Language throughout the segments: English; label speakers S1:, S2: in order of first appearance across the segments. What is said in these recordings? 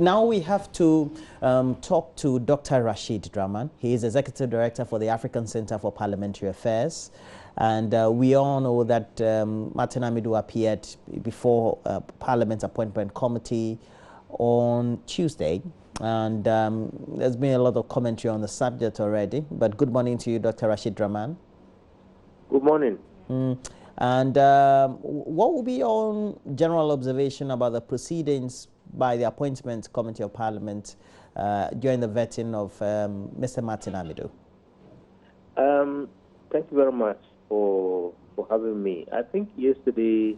S1: now we have to talk to Dr. Rashid Draman. He is Executive Director for the African Center for Parliamentary Affairs. And we all know that Martin Amidu appeared before Parliament's Appointment Committee on Tuesday. And there's been a lot of commentary on the subject already. But good morning to you, Dr. Rashid Draman.
S2: Good morning.
S1: And what will be your general observation about the proceedings by the Appointment Committee of Parliament during the vetting of Mr. Martin Amidu?
S2: Thank you very much for having me. I think yesterday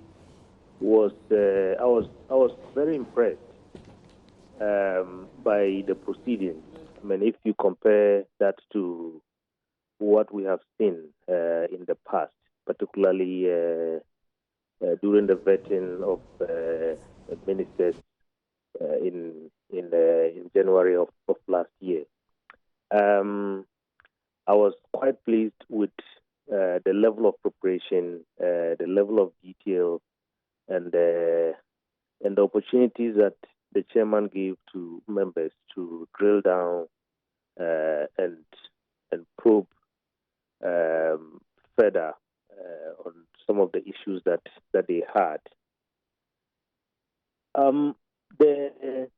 S2: was I was very impressed by the proceedings. I mean, if you compare that to what we have seen in the past, particularly during the vetting of ministers in January of last year. I was quite pleased with the level of preparation, the level of detail, and the opportunities that the chairman gave to members to drill down and probe further on some of the issues that they had. There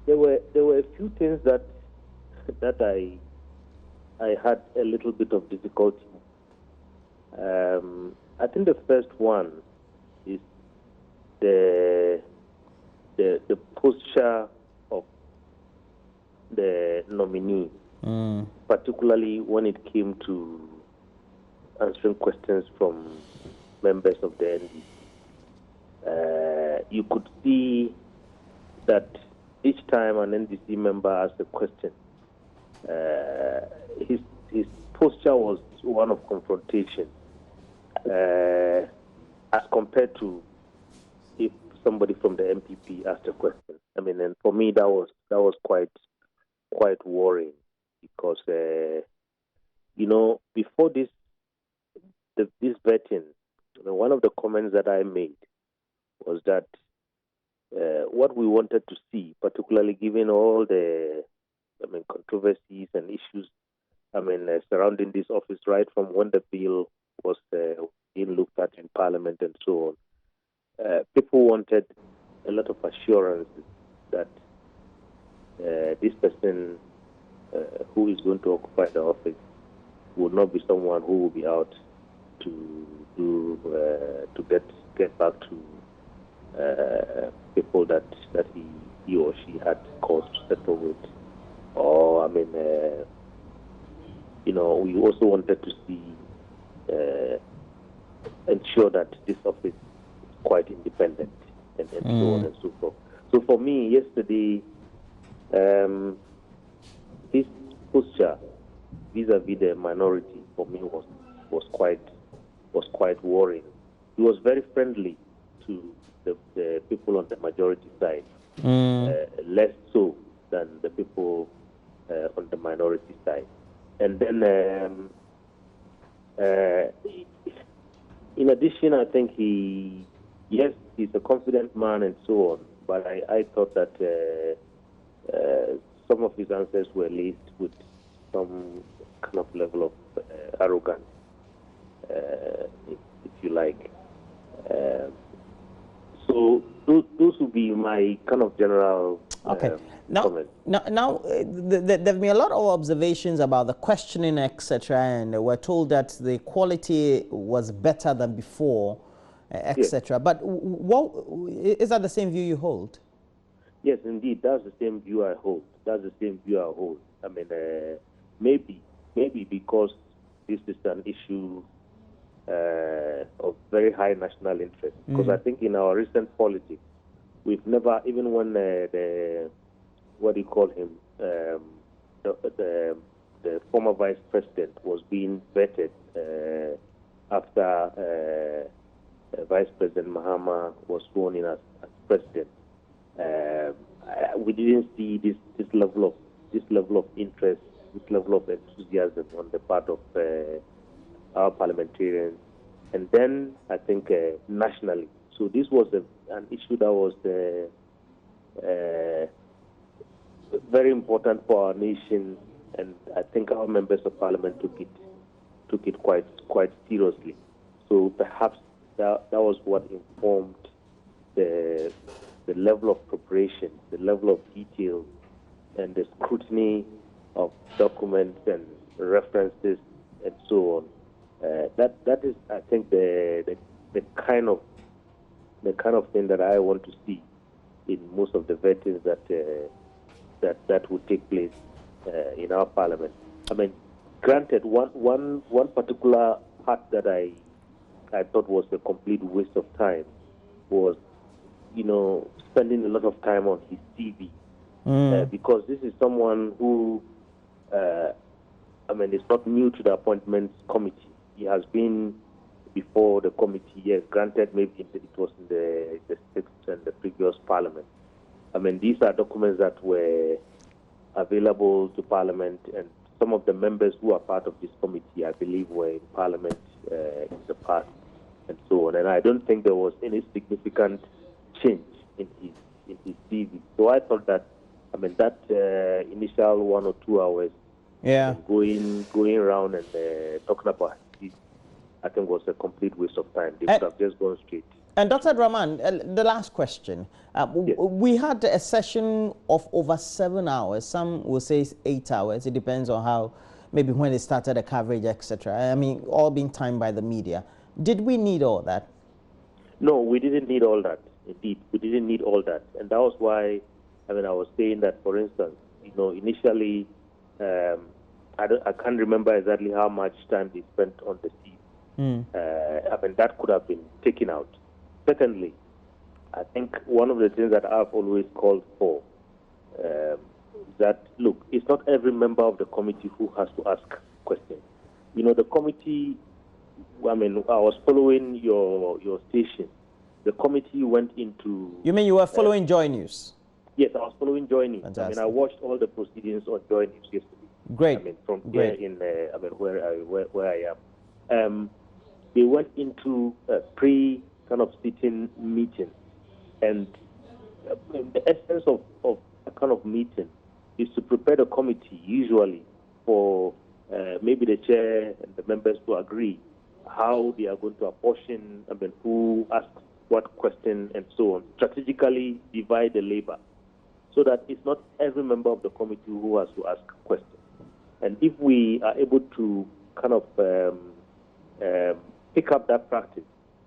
S2: were a few things that I had a little bit of difficulty. I think the first one is the posture of the nominee, particularly when it came to answering questions from members of the NDC. You could see that each time an NDC member asked a question, his posture was one of confrontation, as compared to if somebody from the MPP asked a question. I mean, and for me that was quite worrying, because before this vetting, one of the comments that I made was that what we wanted to see, particularly given all the controversies and issues surrounding this office, right from when the bill was being looked at in Parliament and so on, people wanted a lot of assurance that this person who is going to occupy the office will not be someone who will be out to get back to people that he or she had cause to settle with, or we also wanted to see ensure that this office is quite independent and so on and so forth. So for me, yesterday, his posture vis-a-vis the minority for me was quite worrying. He was very friendly to the people on the majority side, less so than the people on the minority side. And then, in addition, I think he's a confident man and so on, but I thought that some of his answers were laced with some kind of level of arrogance, if you like. So those would be my kind of general comments.
S1: Now, there have been a lot of observations about the questioning, etc., and we're told that the quality was better than before, etc. Yes. But is that the same view you hold?
S2: Yes, indeed, that's the same view I hold. I mean, maybe because this is an issue of very high national interest. Because I think in our recent politics, we've never, even when what do you call him, the former vice president was being vetted after Vice President Mahama was sworn in as president. We didn't see this level of interest, this level of enthusiasm on the part of our parliamentarians, and then I think nationally. So this was an issue that was very important for our nation, and I think our members of parliament took it quite seriously. So perhaps that was what informed the level of preparation, the level of detail, and the scrutiny of documents and references and so on. That is, I think, the kind of thing that I want to see in most of the vetting that would take place in our parliament. I mean, granted, one particular part that I thought was a complete waste of time was, spending a lot of time on his CV, because this is someone who, is not new to the appointments committee. He has been before the committee. Yes, granted, maybe it was in the sixth and the previous parliament. I mean, these are documents that were available to Parliament, and some of the members who are part of this committee, I believe, were in Parliament in the past, and so on. And I don't think there was any significant change in his CV. So I thought that, that initial 1 or 2 hours, going around and talking about it, I think was a complete waste of time. They could have just gone straight.
S1: And Dr. Draman, the last question. Yes. We had a session of over 7 hours. Some will say 8 hours. It depends on how, maybe when they started the coverage, etc. I mean, all being timed by the media. Did we need all that?
S2: No, we didn't need all that. Indeed, we didn't need all that. And that was why, I was saying that, for instance, initially, I can't remember exactly how much time they spent on the scene. That could have been taken out. Secondly, I think one of the things that I've always called for that, look, it's not every member of the committee who has to ask questions. The committee, I was following your station. The committee went into...
S1: You mean you were following JoyNews?
S2: Yes, I was following JoyNews.
S1: Fantastic.
S2: I watched all the proceedings on JoyNews yesterday.
S1: Great.
S2: From here in, where I am. They went into a sitting meeting, and the essence of a kind of meeting is to prepare the committee, usually for maybe the chair and the members to agree how they are going to apportion, who asks what question and so on. Strategically divide the labor so that it's not every member of the committee who has to ask questions. And if we are able to pick up that practice,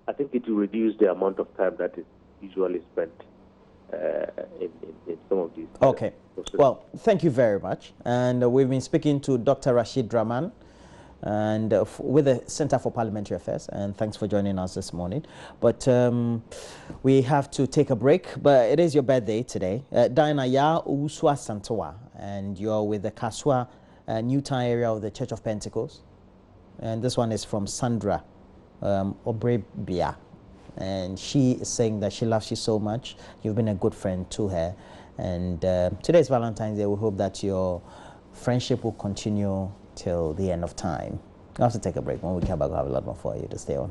S2: I think it will reduce the amount of time that is usually spent in some of these.
S1: Okay. Well, thank you very much. And we've been speaking to Dr. Rashid Draman, and with the Center for Parliamentary Affairs. And thanks for joining us this morning. But we have to take a break. But it is your birthday today. Diana Ya Uswa Santoa, and you're with the Kaswa Newtown area of the Church of Pentecost. And this one is from Sandra Obrebia, and she is saying that she loves you so much. You've been a good friend to her, and today is Valentine's Day. We hope that your friendship will continue till the end of time. We'll have to take a break. When we come back, we'll have a lot more for you to stay on.